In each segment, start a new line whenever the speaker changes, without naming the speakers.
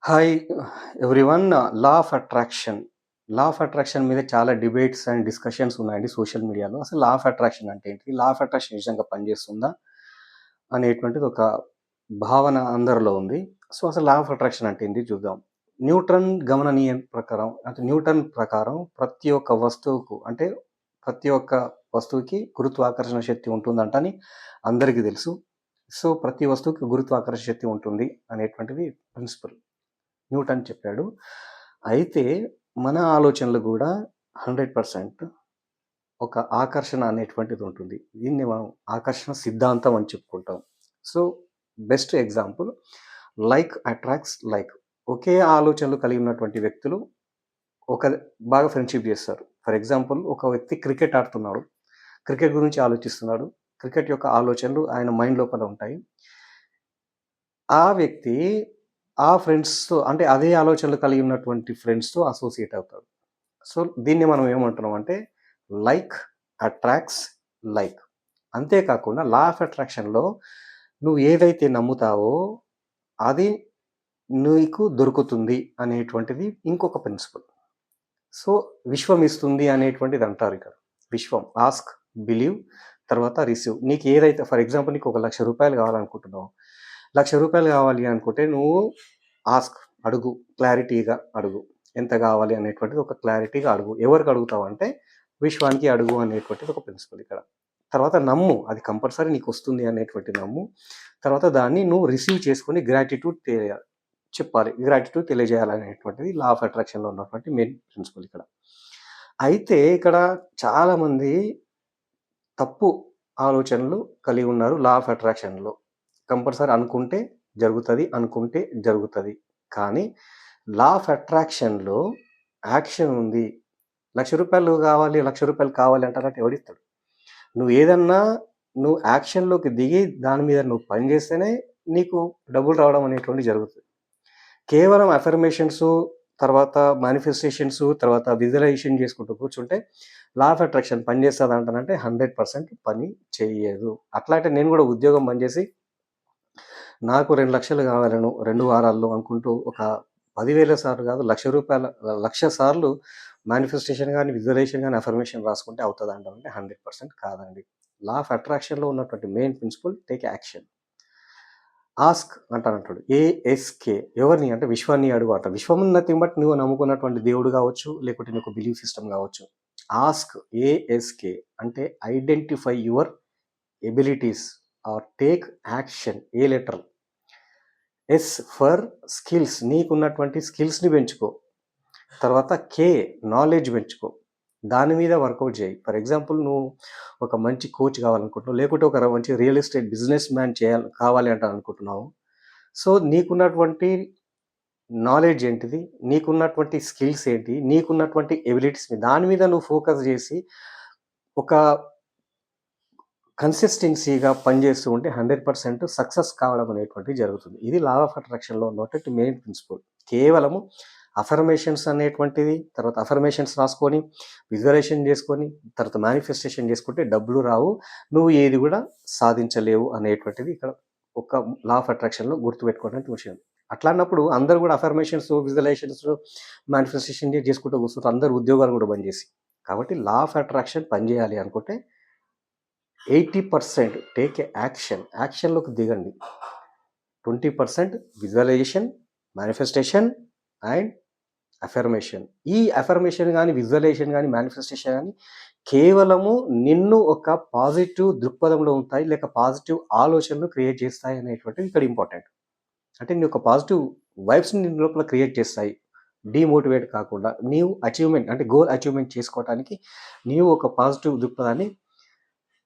Hi everyone. Law of attraction. Law of attraction మీద చాలా debates and discussions ఉన్నాయండి social మీడియాలో. అసలు లా ఆఫ్ అట్రాక్షన్ అంటే ఏంటి? లా ఆఫ్ అట్రాక్షన్ నిజంగా పనిచేస్తుందా? అనేటువంటిది ఒక భావన అందరిలో ఉంది. సో, అసలు లా ఆఫ్ అట్రాక్షన్ అంటే ఏంటి చూద్దాం. న్యూటన్ గమననీయం ప్రకారం అంటే న్యూటన్ ప్రకారం ప్రతి ఒక్క వస్తువుకు అంటే ప్రతి ఒక్క వస్తువుకి గురుత్వాకర్షణ శక్తి ఉంటుందంటని అందరికీ తెలుసు. సో, ప్రతి వస్తువుకి గురుత్వాకర్షణ శక్తి ఉంటుంది అనేటువంటిది ప్రిన్సిపల్. న్యూటన్ చెప్పాడు. అయితే మన ఆలోచనలు గూడా 100% ఒక ఆకర్షణ అనేటువంటిది ఉంటుంది. దీన్ని మనం ఆకర్షణ సిద్ధాంతం అని చెప్పుకుంటాం. So, best example like attracts like. ఒకే ఆలోచనలు కలిగి ఉన్నటువంటి వ్యక్తులు ఒక బాగా ఫ్రెండ్‌షిప్ జేస్తారు. ఫర్ ఎగ్జాంపుల్ ఒక వ్యక్తి క్రికెట్ ఆడుతున్నాడు. క్రికెట్ గురించి ఆలోచిస్తున్నాడు. క్రికెట్ యొక్క ఆలోచనలు ఆయన మైండ్ లోపల ఉంటాయి. ఆ వ్యక్తి ఆ ఫ్రెండ్స్‌తో అంటే అదే ఆలోచనలు కలిగి ఉన్నటువంటి ఫ్రెండ్స్‌తో అసోసియేట్ అవుతాడు. సో, దీన్ని మనం ఏమంటున్నాం అంటే లైక్ అట్రాక్ట్స్ లైక్. అంతే కాకుండా లా ఆఫ్ అట్రాక్షన్‌లో నువ్వు ఏదైతే నమ్ముతావో అది నీకు దొరుకుతుంది అనేటువంటిది ఇంకొక ప్రిన్సిపల్. సో, విశ్వం ఇస్తుంది అనేటువంటిది అంటారు ఇక్కడ. విశ్వం ఆస్క్, బిలీవ్ తర్వాత రిసీవ్. నీకు ఏదైతే ఫర్ ఎగ్జాంపుల్ నీకు ఒక రూ. 1,00,000 కావాలనుకుంటున్నావు. రూ. 1,00,000 కావాలి అనుకుంటే నువ్వు ఆస్క్ అడుగు, క్లారిటీగా అడుగు. ఎంత కావాలి అనేటువంటిది ఒక క్లారిటీగా అడుగు. ఎవరికి అడుగుతావంటే విశ్వానికి అడుగు అనేటువంటిది ఒక ప్రిన్సిపల్ ఇక్కడ. తర్వాత నమ్ము, అది కంపల్సరీ నీకు వస్తుంది అనేటువంటి నమ్ము. తర్వాత దాన్ని నువ్వు రిసీవ్ చేసుకొని గ్రాటిట్యూడ్ చెప్పాలి. గ్రాటిట్యూడ్ తెలియజేయాలనేటువంటిది లా ఆఫ్ అట్రాక్షన్‌లో ఉన్నటువంటి మెయిన్ ప్రిన్సిపల్ ఇక్కడ. అయితే ఇక్కడ చాలామంది తప్పు ఆలోచనలు కలిగి ఉన్నారు లా ఆఫ్ అట్రాక్షన్‌లో. కంపల్సరీ అనుకుంటే జరుగుతది, అనుకుంటే జరుగుతది. కానీ లా ఆఫ్ అట్రాక్షన్‌లో యాక్షన్ ఉంది. రూ. 1,00,000 కావాలి, రూ. 1,00,000 కావాలి అంటారంటే ఎవడిస్తాడు? నువ్వు ఏదన్నా నువ్వు యాక్షన్‌లోకి దిగి దాని మీద నువ్వు పని చేస్తేనే నీకు డబ్బులు రావడం అనేటువంటిది జరుగుతది. కేవలం అఫర్మేషన్సు, తర్వాత మేనిఫెస్టేషన్స్, తర్వాత విజువలైజేషన్ చేసుకుంటూ కూర్చుంటే లా ఆఫ్ అట్రాక్షన్ పని చేస్తదంటానంటే 100% పని చెయ్యదు. అట్లా అంటే నేను కూడా ఉద్యోగం బంద్ చేసి నాకు 2,00,000 కావాలను 2 వారాల్లో అనుకుంటూ ఒక 10,000 సార్లు కాదు రూ. 1,00,000 సార్లు మేనిఫెస్టేషన్ గాని, విజువలైజేషన్ గాని, అఫర్మేషన్ రాసుకుంటే అవుతదంటారంటే 100% కాదండి. లా ఆఫ్ అట్రాక్షన్‌లో ఉన్నటువంటి main principle take action. Ask అంటానంటాడు. ఏఎస్‌కే ఎవరిని అంటే విశ్వాన్ని అడుగు అంట. విశ్వం నథింగ్ బట్ నువ్వు నమ్ముకున్నటువంటి దేవుడు కావచ్చు, లేకపోతే నీకు బిలీఫ్ సిస్టమ్ కావచ్చు. ఆస్క్ ఏఎస్‌కే అంటే identify your abilities or take action. A letter? S for skills. నీకున్నటువంటి స్కిల్స్‌ని పెంచుకో. తర్వాత కే నాలెడ్జ్ పెంచుకో. దాని మీద వర్కౌట్ చేయి. ఫర్ ఎగ్జాంపుల్ నువ్వు ఒక మంచి కోచ్ కావాలనుకుంటున్నావు. లేకుంటే ఒక మంచి రియల్ ఎస్టేట్ బిజినెస్ మ్యాన్ కావాలి అనుకుంటున్నావు. సో, నీకున్నటువంటి నాలెడ్జ్ ఏంటిది? నీకున్నటువంటి స్కిల్స్ ఏంటి? నీకున్నటువంటి ఎబిలిటీస్ దాని మీద నువ్వు ఫోకస్ చేసి ఒక కన్సిస్టెన్సీగా పనిచేస్తూ ఉంటే 100% సక్సెస్ కావడం అనేటువంటిది జరుగుతుంది. ఇది లా ఆఫ్ అట్రాక్షన్‌లో ఉన్నటువంటి మెయిన్ ప్రిన్సిపల్. కేవలము అఫర్మేషన్స్ అనేటువంటిది, తర్వాత అఫర్మేషన్స్ రాసుకొని, విజువలైజేషన్ చేసుకొని, తర్వాత మేనిఫెస్టేషన్ చేసుకుంటే డబ్బులు రావు. నువ్వు ఏది కూడా సాధించలేవు అనేటువంటిది ఇక్కడ ఒక లా ఆఫ్ అట్రాక్షన్‌లో గుర్తుపెట్టుకోవడానికి విషయం. అట్లా అన్నప్పుడు అందరూ కూడా అఫర్మేషన్స్, విజువలైజేషన్స్, మేనిఫెస్టేషన్ చేసుకుంటూ కూర్చుంటారు. అందరూ ఉద్యోగాలు కూడా బంద్ చేసి. కాబట్టి లా ఆఫ్ అట్రాక్షన్ పనిచేయాలి అనుకుంటే 80% టేక్ ఏ యాక్షన్. యాక్షన్‌లోకి దిగండి. 20% విజువలైజేషన్, మేనిఫెస్టేషన్ అండ్ అఫర్మేషన్. ఈ అఫర్మేషన్ గాని, విజువలైజేషన్ గాని, మేనిఫెస్టేషన్ గాని కేవలము నిన్ను ఒక పాజిటివ్ దృక్పథంలో ఉంటాయి. లేక పాజిటివ్ ఆలోచనలు క్రియేట్ చేస్తాయి అనేటువంటిది ఇక్కడ ఇంపార్టెంట్. అంటే నీ ఒక పాజిటివ్ వైబ్స్‌ని నీ లోపల క్రియేట్ చేస్తాయి. డీమోటివేట్ కాకుండా నీవు అచీవ్‌మెంట్ అంటే గోల్ అచీవ్‌మెంట్ చేసుకోవటానికి నీవు ఒక పాజిటివ్ దృక్పథాన్ని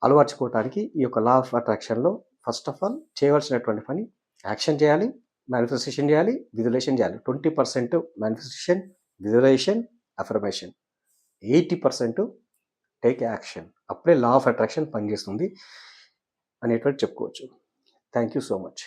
అలవర్చుకోవటానికి ఈ యొక్క లా ఆఫ్ అట్రాక్షన్‌లో ఫస్ట్ ఆఫ్ ఆల్ చేయవలసినటువంటి పని యాక్షన్ చేయాలి, మేనిఫెస్టేషన్ చేయాలి, విజువలైజేషన్ చేయాలి. 20% manifestation, visualisation, affirmation. 80% take action. అప్పుడే లా ఆఫ్ అట్రాక్షన్ పనిచేస్తుంది అనేటువంటిది చెప్పుకోవచ్చు. Thank you so much.